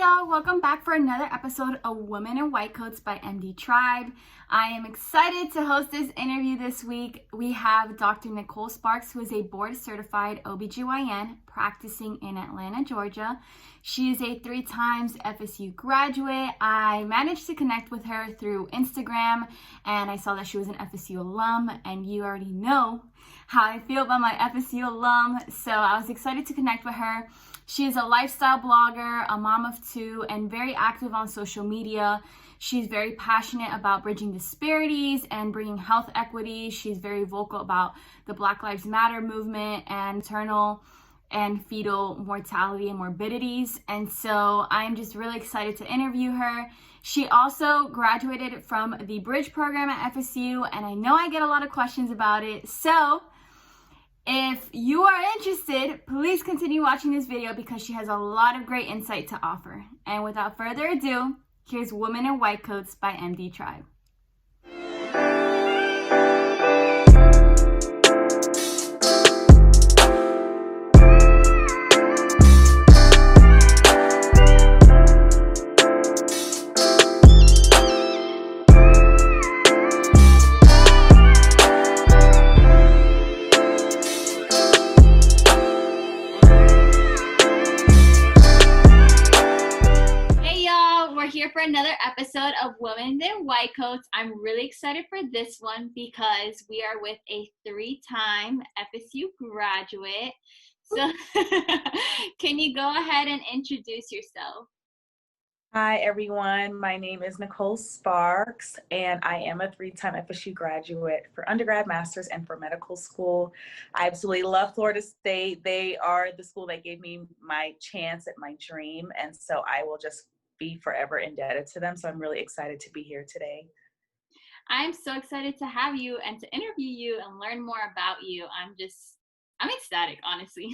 y'all, welcome back for another episode of Women in White Coats by MD Tribe. I am excited to host this interview this week. We have Dr. Nicole Sparks, who is a board-certified OBGYN practicing in Atlanta, Georgia. She is a 3 times FSU graduate. I managed to connect with her through Instagram, and I saw that she was an FSU alum, and you already know how I feel about my FSU alum, so I was excited to connect with her. She is a lifestyle blogger, a mom of 2, and very active on social media. She's very passionate about bridging disparities and bringing health equity. She's very vocal about the Black Lives Matter movement and maternal and fetal mortality and morbidities. And so I'm just really excited to interview her. She also graduated from the Bridge program at FSU, and I know I get a lot of questions about it. So if you are interested, please continue watching this video because she has a lot of great insight to offer. And without further ado, here's Women in White Coats by MD Tribe. Another episode of Women in White Coats. I'm really excited for this one because we are with a 3-time FSU graduate. So can you go ahead and introduce yourself? Hi everyone, my name is Nicole Sparks and I am a 3-time FSU graduate for undergrad, master's, and for medical school. I absolutely love Florida State. They are the school that gave me my chance at my dream, and so I will just be forever indebted to them. So I'm really excited to be here today. I'm so excited to have you and to interview you and learn more about you. I'm ecstatic, honestly.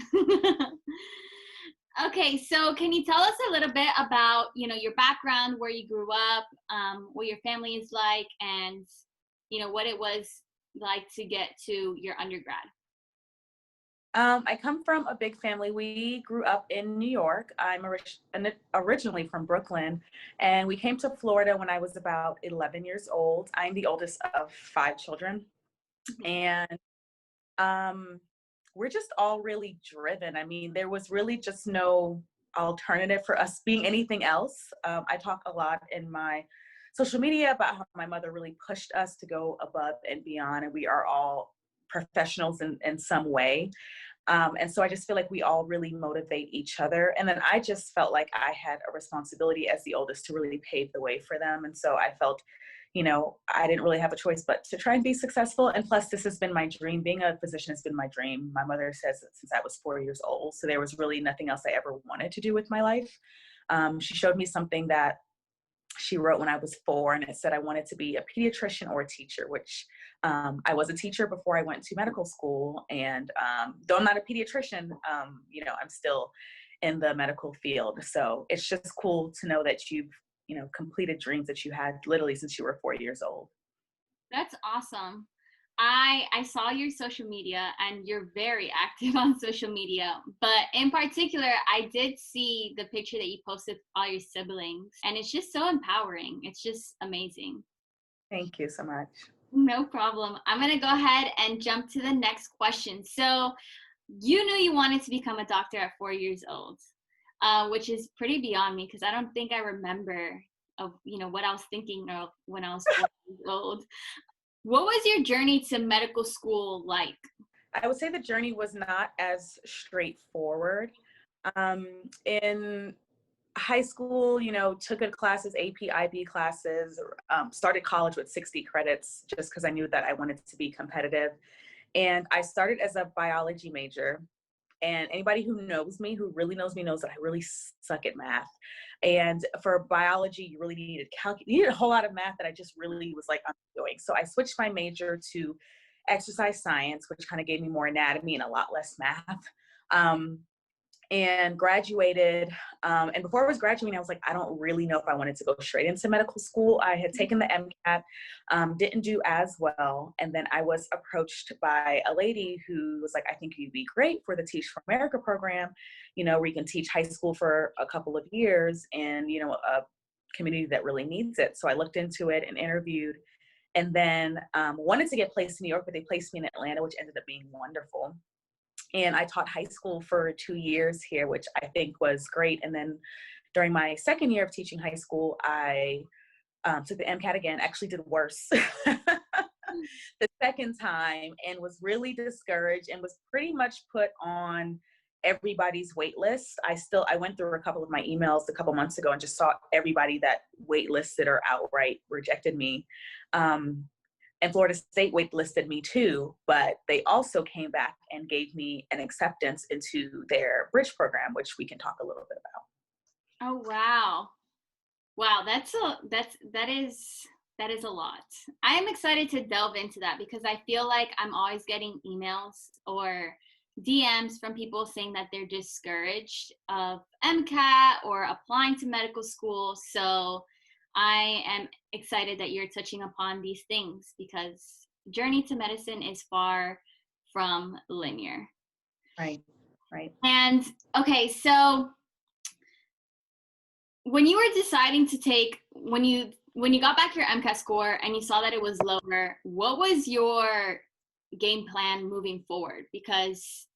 Okay, so can you tell us a little bit about, your background, where you grew up, what your family is like, and, what it was like to get to your undergrad? I come from a big family. We grew up in New York. I'm originally from Brooklyn, and we came to Florida when I was about 11 years old. I'm the oldest of 5 children, and we're just all really driven. I mean, there was really just no alternative for us being anything else. I talk a lot in my social media about how my mother really pushed us to go above and beyond, and we are all professionals in some way. And so I just feel like we all really motivate each other. And then I just felt like I had a responsibility as the oldest to really pave the way for them. And so I felt, I didn't really have a choice but to try and be successful. And plus, this has been my dream. Being a physician has been my dream. My mother says that since I was 4 years old. So there was really nothing else I ever wanted to do with my life. She showed me something that she wrote when I was 4, and it said I wanted to be a pediatrician or a teacher, which I was a teacher before I went to medical school. And though I'm not a pediatrician, I'm still in the medical field. So it's just cool to know that you've, completed dreams that you had literally since you were 4 years old. That's awesome. I saw your social media, and you're very active on social media, but in particular, I did see the picture that you posted with all your siblings, and it's just so empowering. It's just amazing. Thank you so much. No problem. I'm going to go ahead and jump to the next question. So you knew you wanted to become a doctor at 4 years old, which is pretty beyond me because I don't think I remember of, what I was thinking of when I was 4 years old. What was your journey to medical school like? I would say the journey was not as straightforward. In high school, took classes, AP, IB classes, started college with 60 credits just because I knew that I wanted to be competitive. And I started as a biology major. And anybody who knows me, who really knows me, knows that I really suck at math. And for biology, you really needed a whole lot of math that I just really was like, I'm doing. So I switched my major to exercise science, which kind of gave me more anatomy and a lot less math. and graduated. And before I was graduating, I was like, I don't really know if I wanted to go straight into medical school. I had taken the MCAT, didn't do as well. And then I was approached by a lady who was like, I think you'd be great for the Teach for America program, where you can teach high school for a couple of years and, a community that really needs it. So I looked into it and interviewed, and then wanted to get placed in New York, but they placed me in Atlanta, which ended up being wonderful. And I taught high school for 2 years here, which I think was great. And then during my second year of teaching high school, I took the MCAT again, actually did worse the second time, and was really discouraged and was pretty much put on everybody's wait list. I went through a couple of my emails a couple months ago and just saw everybody that waitlisted or outright rejected me. And Florida State waitlisted me too, but they also came back and gave me an acceptance into their bridge program, which we can talk a little bit about. Oh, wow. Wow, that is a lot. I am excited to delve into that because I feel like I'm always getting emails or DMs from people saying that they're discouraged of MCAT or applying to medical school. So I am excited that you're touching upon these things because journey to medicine is far from linear. Right. And okay, so when you were deciding to take, when you got back your MCAT score and you saw that it was lower, what was your game plan moving forward? Because,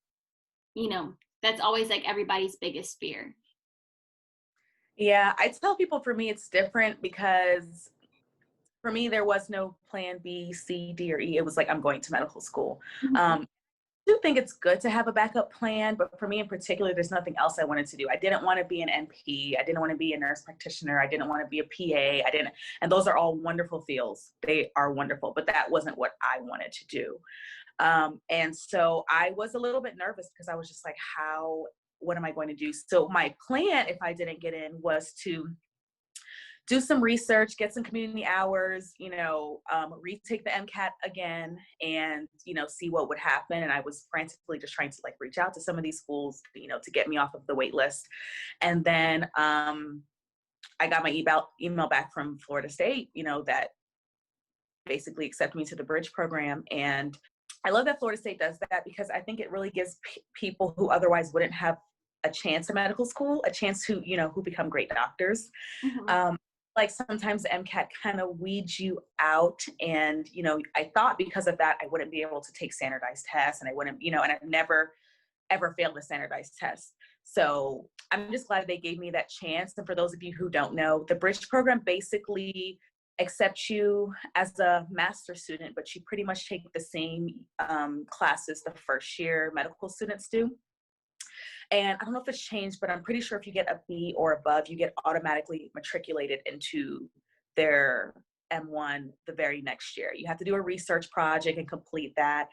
that's always like everybody's biggest fear. Yeah, I tell people for me it's different because for me there was no plan B, C, D, or E. It was like I'm going to medical school. I do think it's good to have a backup plan, but for me in particular, there's nothing else I wanted to do. I didn't want to be an NP. I didn't want to be a nurse practitioner. I didn't want to be a PA. And those are all wonderful fields. They are wonderful, but that wasn't what I wanted to do. And so I was a little bit nervous because I was just like, what am I going to do? So my plan, if I didn't get in, was to do some research, get some community hours, retake the MCAT again and, see what would happen. And I was frantically just trying to reach out to some of these schools, to get me off of the wait list. And then I got my email back from Florida State, that basically accepted me to the bridge program. And I love that Florida State does that because I think it really gives people who otherwise wouldn't have a chance at medical school, a chance who become great doctors. Mm-hmm. Sometimes the MCAT kind of weeds you out. And, I thought because of that, I wouldn't be able to take standardized tests and I wouldn't, and I've never, ever failed a standardized test. So I'm just glad they gave me that chance. And for those of you who don't know, the bridge program basically accepts you as a master's student, but you pretty much take the same classes the first year medical students do. And I don't know if it's changed, but I'm pretty sure if you get a B or above, you get automatically matriculated into their M1 the very next year. You have to do a research project and complete that,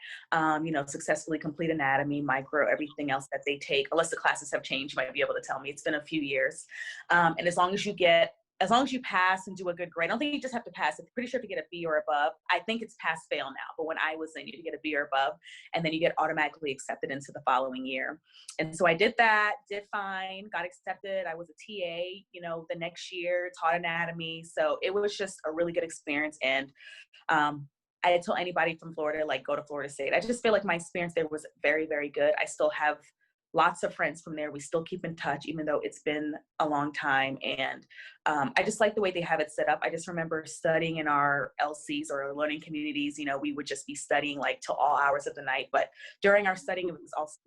successfully complete anatomy, micro, everything else that they take. Unless the classes have changed, you might be able to tell me. It's been a few years. And as long as you pass and do a good grade, I don't think you just have to pass. I'm pretty sure if you get a B or above, I think it's pass fail now. But when I was in, you get a B or above, and then you get automatically accepted into the following year. And so I did that, did fine, got accepted. I was a TA, the next year, taught anatomy. So it was just a really good experience. And I tell anybody from Florida, go to Florida State. I just feel like my experience there was very, very good. I still have lots of friends from there. We still keep in touch, even though it's been a long time. And I just like the way they have it set up. I just remember studying in our LCs or our learning communities, we would just be studying till all hours of the night. But during our studying, it was also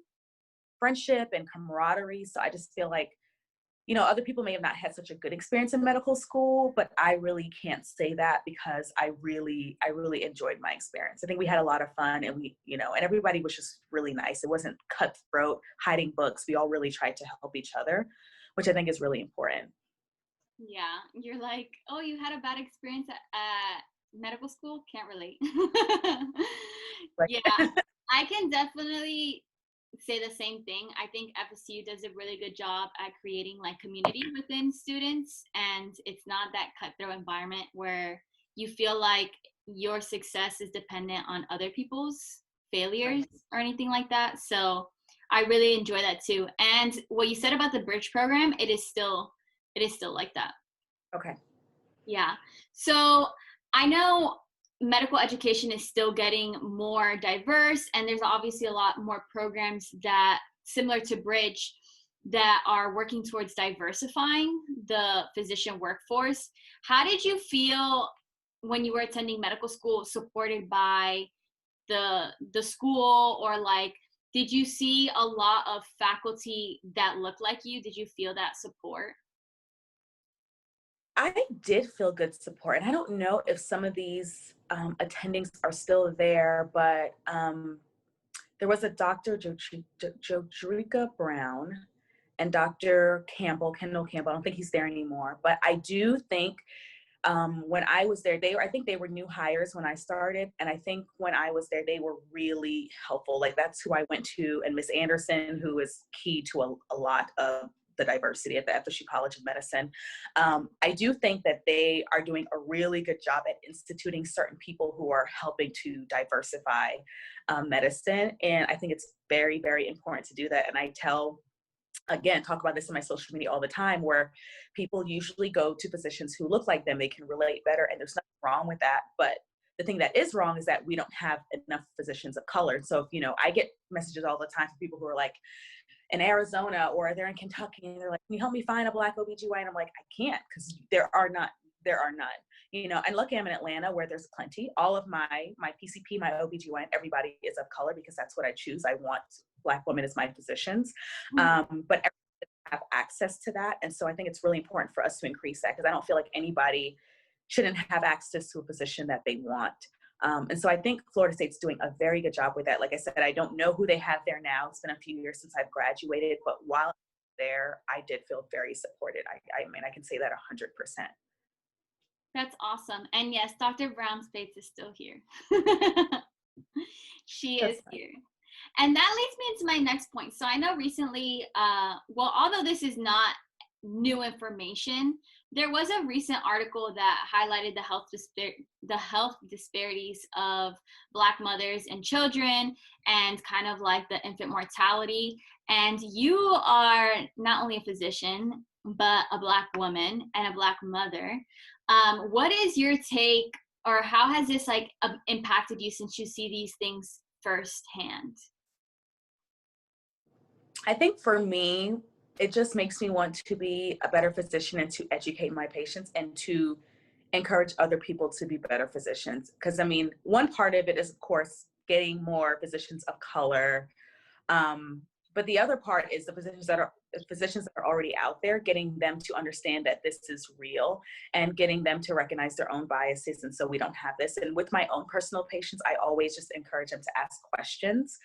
friendship and camaraderie. So I just feel like, other people may have not had such a good experience in medical school, but I really can't say that because I really enjoyed my experience. I think we had a lot of fun and and everybody was just really nice. It wasn't cutthroat, hiding books. We all really tried to help each other, which I think is really important. Yeah, you're like, oh, you had a bad experience at medical school? Can't relate. Right. Yeah, I can definitely say the same thing. I think FSU does a really good job at creating community within students, and it's not that cutthroat environment where you feel like your success is dependent on other people's failures or anything like that. So I really enjoy that too. And what you said about the bridge program, it is still like that. Okay. Yeah. So I know medical education is still getting more diverse, and there's obviously a lot more programs that, similar to Bridge, that are working towards diversifying the physician workforce. How did you feel when you were attending medical school, supported by the school, or like, did you see a lot of faculty that looked like you? Did you feel that support? I did feel good support, and I don't know if some of these attendings are still there, but there was a Dr. Jodrika Brown and Dr. Kendall Campbell. I don't think he's there anymore, but I do think when I was there, I think they were new hires when I started. And I think when I was there, they were really helpful. Like that's who I went to. And Miss Anderson, who is key to a lot of the diversity at the FSU College of Medicine. I do think that they are doing a really good job at instituting certain people who are helping to diversify medicine. And I think it's very, very important to do that. And I talk about this in my social media all the time, where people usually go to physicians who look like them. They can relate better, and there's nothing wrong with that. But the thing that is wrong is that we don't have enough physicians of color. So, I get messages all the time from people who are like in Arizona or they're in Kentucky, and they're like, can you help me find a Black OBGYN? I'm like, I can't, because there are none. And lucky I'm in Atlanta, where there's plenty. All of my PCP, my OBGYN, everybody is of color, because that's what I choose. I want Black women as my physicians. But everyone have access to that. And so I think it's really important for us to increase that, because I don't feel like anybody shouldn't have access to a position that they want. And so I think Florida State's doing a very good job with that. Like I said, I don't know who they have there now. It's been a few years since I've graduated, but while there, I did feel very supported. I mean, I can say that 100%. That's awesome. And yes, Dr. Brown Spates is still here. She is That's fine. here. And that leads me into my next point. So I know recently, although this is not new information, there was a recent article that highlighted the health disparities of Black mothers and children, and kind of like the infant mortality. And you are not only a physician, but a Black woman and a Black mother. What is your take, or how has this impacted you, since you see these things firsthand? I think for me, it just makes me want to be a better physician and to educate my patients and to encourage other people to be better physicians. Because I mean, one part of it is, of course, getting more physicians of color. But the other part is the physicians that are already out there, getting them to understand that this is real and getting them to recognize their own biases. And so we don't have this. And with my own personal patients, I always just encourage them to ask questions.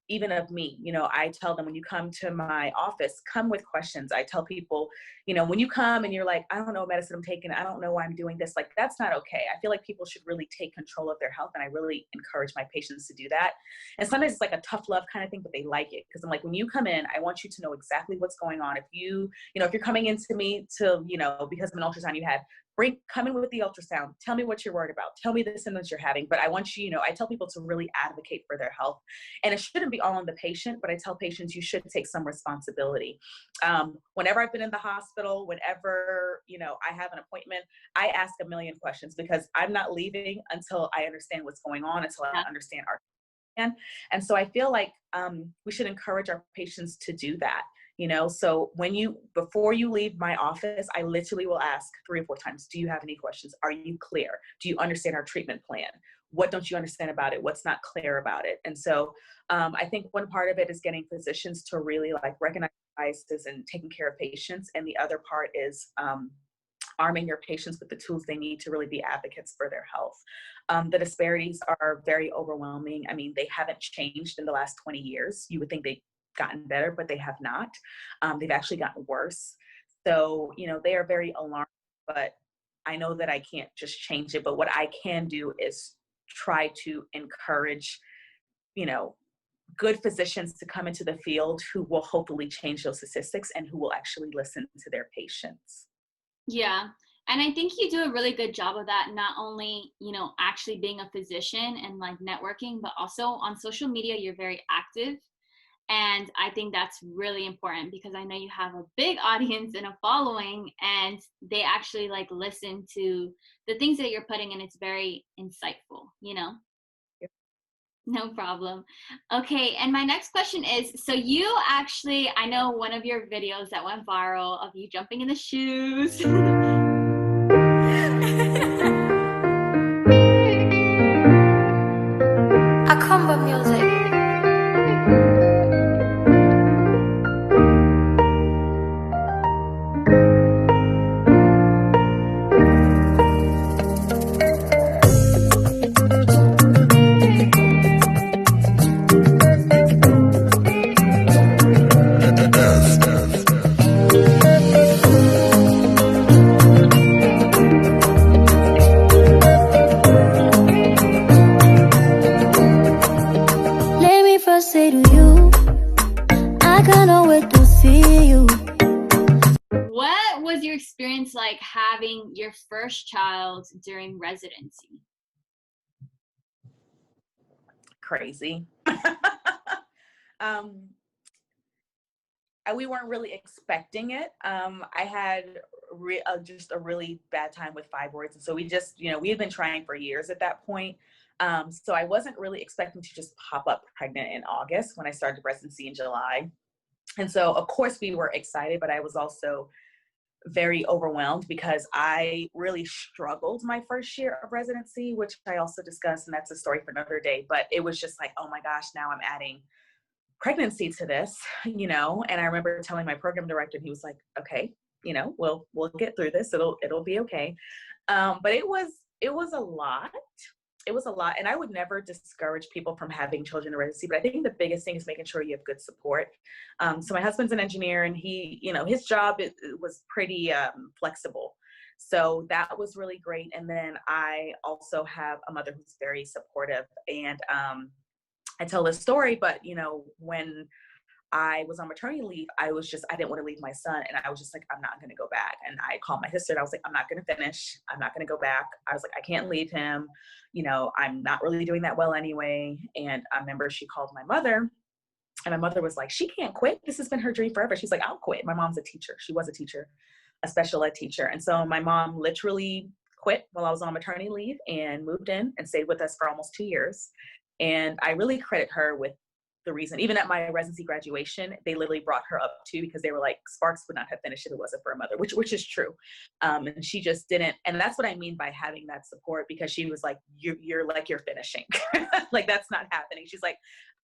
Even of me, I tell them, when you come to my office, come with questions. I tell people, when you come and you're like, I don't know what medicine I'm taking, I don't know why I'm doing this, like, that's not okay. I feel like people should really take control of their health. And I really encourage my patients to do that. And sometimes it's like a tough love kind of thing, but they like it. Because I'm like, when you come in, I want you to know exactly what's going on. If if you're coming into me because of an ultrasound you had, come in with the ultrasound. Tell me what you're worried about. Tell me the symptoms you're having. But I want you, I tell people to really advocate for their health. And it shouldn't be all on the patient, but I tell patients you should take some responsibility. Whenever I've been in the hospital, whenever, I have an appointment, I ask a million questions, because I'm not leaving until I understand what's going on, until I understand our plan. And so I feel like we should encourage our patients to do that. So before you leave my office, I literally will ask 3 or 4 times, do you have any questions? Are you clear? Do you understand our treatment plan? What don't you understand about it? What's not clear about it? And so I think one part of it is getting physicians to really recognize biases and taking care of patients. And the other part is arming your patients with the tools they need to really be advocates for their health. The disparities are very overwhelming. I mean, they haven't changed in the last 20 years. You would think they've gotten better, but they have not. They've actually gotten worse. So, they are very alarming, but I know that I can't just change it. But what I can do is try to encourage, good physicians to come into the field who will hopefully change those statistics and who will actually listen to their patients. Yeah. And I think you do a really good job of that, not only, actually being a physician and networking, but also on social media, you're very active. And I think that's really important because I know you have a big audience and a following, and they actually like listen to the things that you're putting in. It's very insightful, you know? No problem. Okay, and my next question is, so you actually, I know one of your videos that went viral of you jumping in the shoes. A combo music. Let me first say to you, I cannot wait to see you. What was your experience like having your first child during residency? Crazy. um, we weren't really expecting it. I had just a really bad time with fibroids. And so we just, we had been trying for years at that point. So I wasn't really expecting to just pop up pregnant in August when I started residency in July. And so, of course, we were excited, but I was also very overwhelmed because I really struggled my first year of residency, which I also discussed, and that's a story for another day. But it was just like, oh my gosh, now I'm adding pregnancy to this, and I remember telling my program director, and he was like, okay, we'll get through this. It'll be okay. But it was a lot. It was a lot. And I would never discourage people from having children in residency, but I think the biggest thing is making sure you have good support. So my husband's an engineer, and he, his job it was pretty flexible. So that was really great. And then I also have a mother who's very supportive, and I tell this story, but when I was on maternity leave, I didn't want to leave my son. And I was just like, I'm not going to go back. And I called my sister and I was like, I'm not going to finish. I'm not going to go back. I was like, I can't leave him. I'm not really doing that well anyway. And I remember she called my mother, and my mother was like, she can't quit. This has been her dream forever. She's like, I'll quit. My mom's a teacher. She was a teacher, a special ed teacher. And so my mom literally quit while I was on maternity leave and moved in and stayed with us for almost 2 years. And I really credit her with the reason. Even at my residency graduation, they literally brought her up too, because they were like, Sparks would not have finished if it wasn't for a mother, which is true. And she just didn't. And that's what I mean by having that support, because she was like, you're finishing. Like, that's not happening. She's like,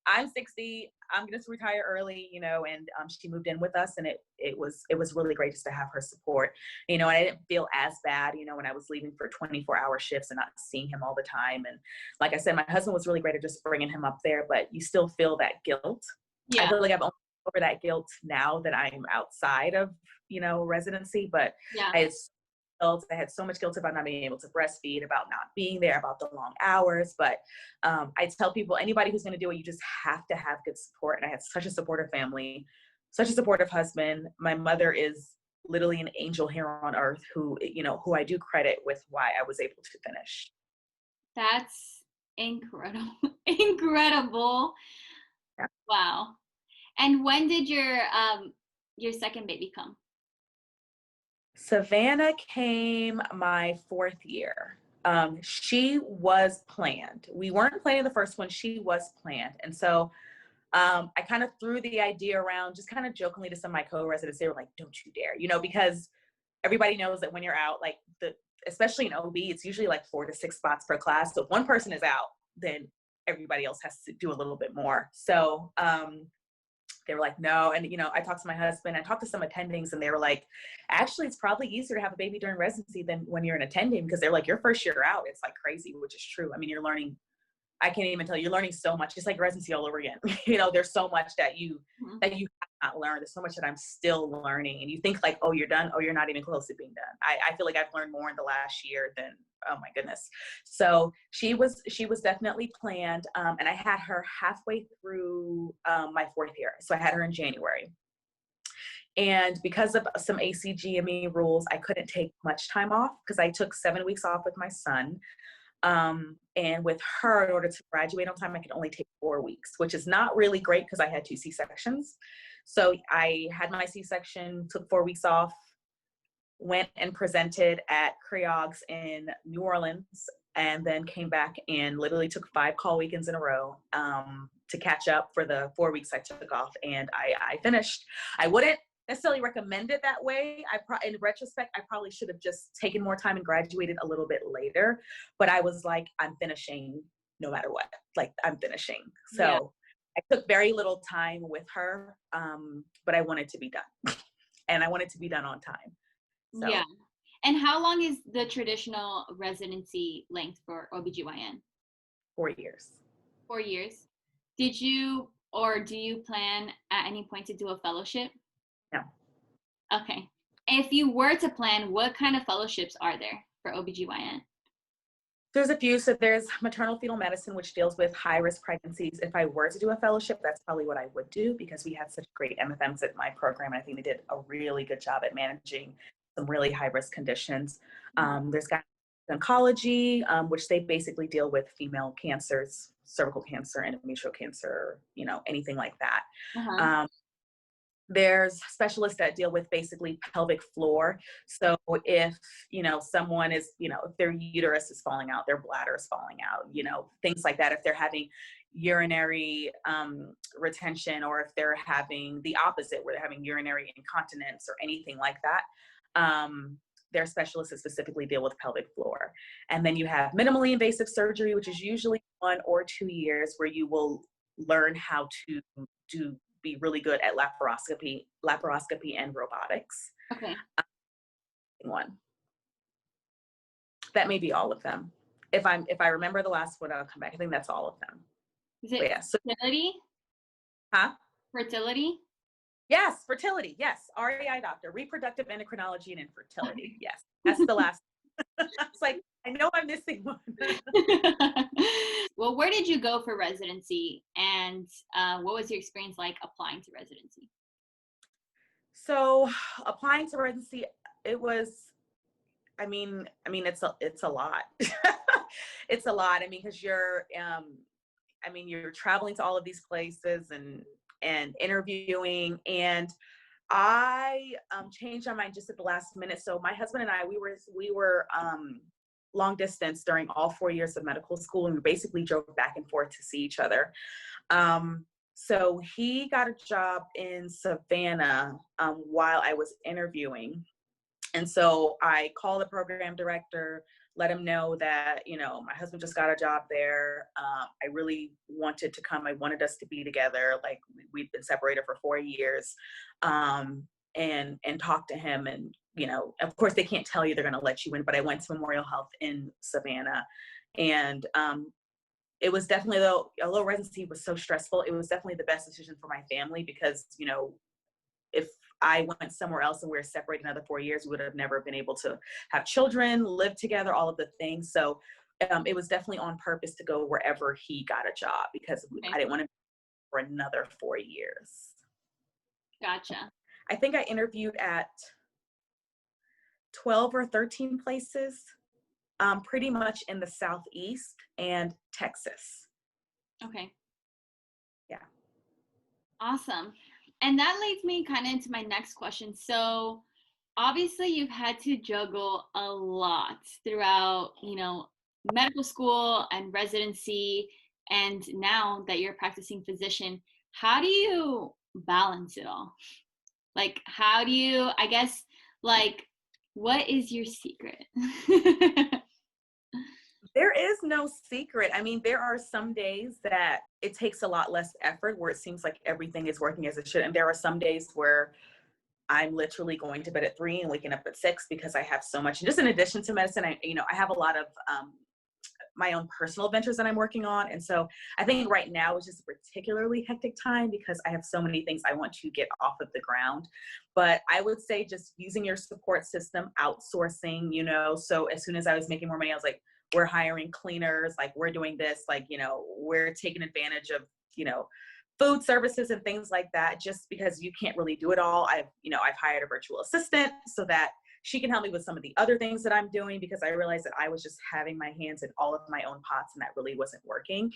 I'm 60, I'm going to retire early, and she moved in with us, and it was really great just to have her support, and I didn't feel as bad, when I was leaving for 24-hour shifts and not seeing him all the time. And like I said, my husband was really great at just bringing him up there, but you still feel that guilt. Yeah. I feel like I've only over that guilt now that I'm outside of, residency, but Yeah. I had so much guilt about not being able to breastfeed, about not being there, about the long hours. But I tell people, anybody who's going to do it, you just have to have good support. And I had such a supportive family, such a supportive husband. My mother is literally an angel here on earth who I do credit with why I was able to finish. That's incredible. Incredible. Yeah. Wow. And when did your second baby come? Savannah came my 4th year. She was planned. We weren't planning the first one. She was planned. And so I kind of threw the idea around, just kind of jokingly, to some of my co-residents. They were like, don't you dare, because everybody knows that when you're out, like especially in OB, it's usually like 4 to 6 spots per class. So if one person is out, then everybody else has to do a little bit more. So they were like, no. And, I talked to my husband, I talked to some attendings, and they were like, actually, it's probably easier to have a baby during residency than when you're an attending, because they're like, your first year out, it's like crazy, which is true. I mean, you're learning, I can't even tell you, you're learning so much. It's like residency all over again. There's so much that you have not learned. There's so much that I'm still learning. And you think like, oh, you're done. Oh, you're not even close to being done. I feel like I've learned more in the last year than, oh my goodness. So she was definitely planned. And I had her halfway through my 4th year. So I had her in January. And because of some ACGME rules, I couldn't take much time off, because I took 7 weeks off with my son. And with her, in order to graduate on time, I could only take 4 weeks, which is not really great because I had 2 C-sections. So I had my C-section, took 4 weeks off, went and presented at Creogs in New Orleans, and then came back and literally took 5 call weekends in a row to catch up for the 4 weeks I took off. And I finished. I wouldn't necessarily recommend it that way. In retrospect, I probably should have just taken more time and graduated a little bit later. But I was like, I'm finishing no matter what. Like, I'm finishing. So yeah. I took very little time with her, but I wanted to be done. And I wanted to be done on time. So. Yeah. And how long is the traditional residency length for OBGYN? 4 years. 4 years. Did you or do you plan at any point to do a fellowship? No. Okay. If you were to plan, what kind of fellowships are there for OBGYN? There's a few. So there's maternal fetal medicine, which deals with high-risk pregnancies. If I were to do a fellowship, that's probably what I would do because we had such great MFMs at my program. And I think they did a really good job at managing some really high-risk conditions. There's oncology, which they basically deal with female cancers, cervical cancer, endometrial cancer, anything like that. There's specialists that deal with basically pelvic floor. So if, someone is, if their uterus is falling out, their bladder is falling out, things like that. If they're having urinary retention, or if they're having the opposite, where they're having urinary incontinence or anything like that, there are specialists that specifically deal with pelvic floor. And then you have minimally invasive surgery, which is usually 1 or 2 years, where you will learn how to be really good at laparoscopy and robotics. Okay. One. That may be all of them. If I remember the last one, I'll come back. I think that's all of them. Is it fertility? Huh? Fertility? Yes, fertility. Yes, REI doctor, reproductive endocrinology and infertility. Yes, that's the last. It's like, I know I'm missing one. Well, where did you go for residency, and what was your experience like applying to residency? So applying to residency, it was, I mean, it's a lot. It's a lot. Because you're traveling to all of these places and interviewing, and I changed my mind just at the last minute. So my husband and I, we were long distance during all 4 years of medical school, and we basically drove back and forth to see each other. So he got a job in Savannah while I was interviewing. And so I called the program director, let him know that, my husband just got a job there. I really wanted to come. I wanted us to be together. Like, we'd been separated for 4 years, and talk to him. And, of course they can't tell you they're going to let you in, but I went to Memorial Health in Savannah. And it was definitely, although residency was so stressful, it was definitely the best decision for my family because, if I went somewhere else and we were separated another 4 years, we would have never been able to have children, live together, all of the things. So it was definitely on purpose to go wherever he got a job because I didn't want to for another 4 years. Gotcha. I think I interviewed at 12 or 13 places, pretty much in the Southeast and Texas. Okay. Yeah. Awesome. And that leads me kind of into my next question. So obviously you've had to juggle a lot throughout, medical school and residency. And now that you're a practicing physician, how do you balance it all? Like, how do you, I guess, like, what is your secret? There is no secret. There are some days that it takes a lot less effort where it seems like everything is working as it should. And there are some days where I'm literally going to bed at 3 and waking up at 6 because I have so much. And just in addition to medicine, I have a lot of my own personal ventures that I'm working on. And so I think right now is just a particularly hectic time because I have so many things I want to get off of the ground. But I would say just using your support system, outsourcing, so as soon as I was making more money, I was like, we're hiring cleaners, like we're doing this, like, we're taking advantage of, food services and things like that, just because you can't really do it all. I've hired a virtual assistant so that, she can help me with some of the other things that I'm doing, because I realized that I was just having my hands in all of my own pots and that really wasn't working.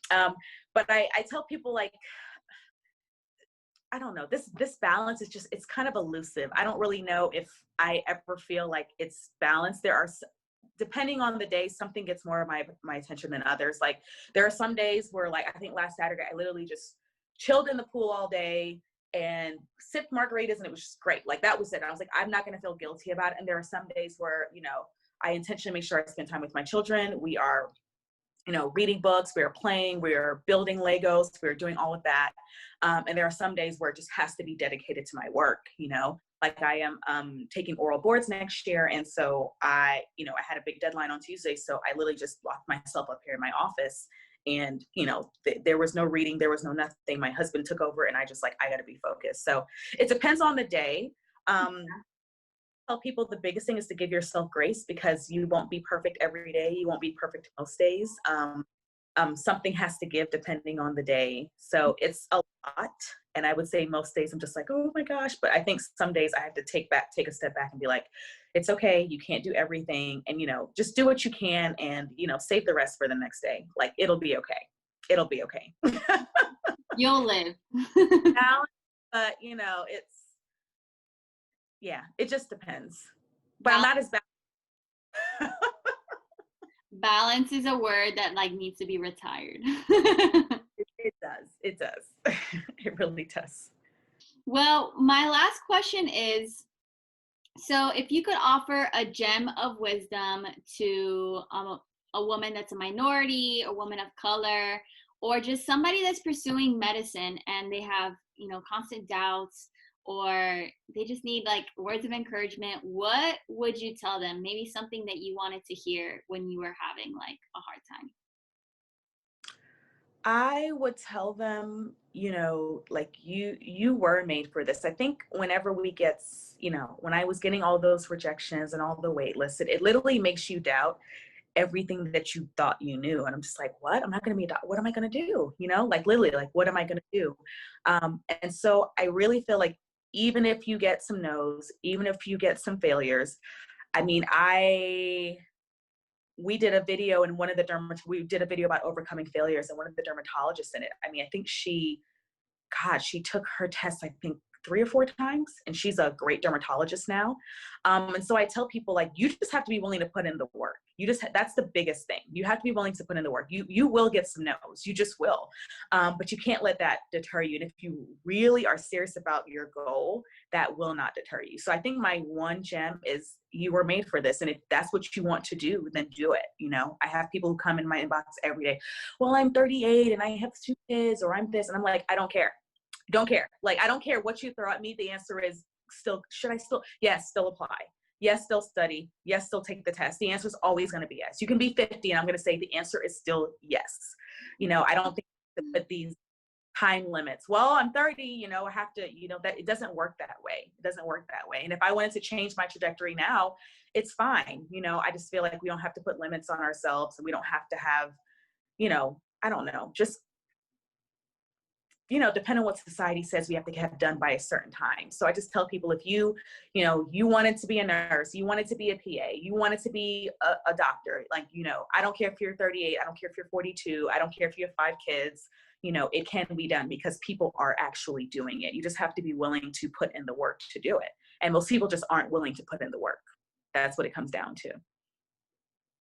But I tell people, like, I don't know, this balance is just, it's kind of elusive. I don't really know if I ever feel like it's balanced. There are, depending on the day, something gets more of my attention than others. Like, there are some days where, like, I think last Saturday, I literally just chilled in the pool all day and sipped margaritas, and it was just great. Like, that was it. I was like, I'm not going to feel guilty about it. And there are some days where, you know, I intentionally make sure I spend time with my children. We are, you know, reading books, we are playing, we are building Legos, we're doing all of that. And there are some days where it just has to be dedicated to my work, you know, like I am taking oral boards next year. And so I had a big deadline on Tuesday. So I literally just locked myself up here in my office, and, you know, there was no reading, there was no nothing. My husband took over, and I just, like, I got to be focused. So it depends on the day. Tell people the biggest thing is to give yourself grace, because you won't be perfect every day. You won't be perfect most days. Something has to give depending on the day. So it's a lot. And I would say most days I'm just like, oh my gosh. But I think some days I have to take a step back and be like, it's okay. You can't do everything. And, you know, just do what you can, and, you know, save the rest for the next day. Like, it'll be okay. It'll be okay. You'll live. But, you know, it just depends. But I'm not as bad. Balance is a word that, like, needs to be retired. It does. It does. It really does. Well, my last question is, so if you could offer a gem of wisdom to a woman that's a minority, a woman of color, or just somebody that's pursuing medicine and they have, you know, constant doubts, or they just need, like, words of encouragement, what would you tell them? Maybe something that you wanted to hear when you were having, like, a hard time. I would tell them, you know, like, you were made for this. I think whenever we get, you know, when I was getting all those rejections and all the wait lists, it literally makes you doubt everything that you thought you knew. And I'm just like, what? I'm not going to be a doctor. What am I going to do? You know, like, literally, like, what am I going to do? And so I really feel like, even if you get some no's, even if you get some failures, I mean, we did a video, and we did a video about overcoming failures, and one of the dermatologists in it, I mean, I think she took her test, I think 3 or 4 times, and she's a great dermatologist now. And so I tell people, like, you just have to be willing to put in the work. That's the biggest thing. You have to be willing to put in the work. You will get some no's, you just will. But you can't let that deter you. And if you really are serious about your goal, that will not deter you. So I think my one gem is, you were made for this. And if that's what you want to do, then do it. You know, I have people who come in my inbox every day. Well, I'm 38 and I have 2 kids, or I'm this. And I'm like, I don't care. Don't care. Like, I don't care what you throw at me. The answer is still, yes, still apply. Yes, still study. Yes, still take the test. The answer is always going to be yes. You can be 50 and I'm going to say the answer is still yes. You know, I don't think to put these time limits. Well, I'm 30, you know, I have to, you know, that it doesn't work that way. It doesn't work that way. And if I wanted to change my trajectory now, it's fine. You know, I just feel like we don't have to put limits on ourselves, and we don't have to have, you know, I don't know, just, you know, depending on what society says we have to have done by a certain time. So I just tell people, if you wanted to be a nurse, you wanted to be a PA, you wanted to be a doctor, like, you know, I don't care if you're 38, I don't care if you're 42, I don't care if you have 5 kids, you know, it can be done, because people are actually doing it. You just have to be willing to put in the work to do it. And most people just aren't willing to put in the work. That's what it comes down to.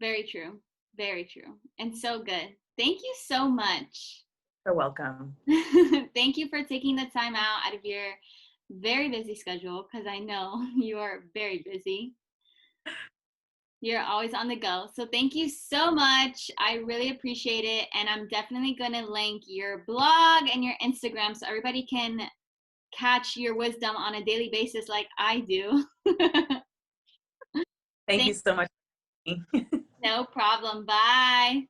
Very true. Very true. And so good. Thank you so much. You're welcome. Thank you for taking the time out of your very busy schedule, because I know you are very busy. You're always on the go. So thank you so much. I really appreciate it. And I'm definitely going to link your blog and your Instagram so everybody can catch your wisdom on a daily basis like I do. Thank you so much. No problem. Bye.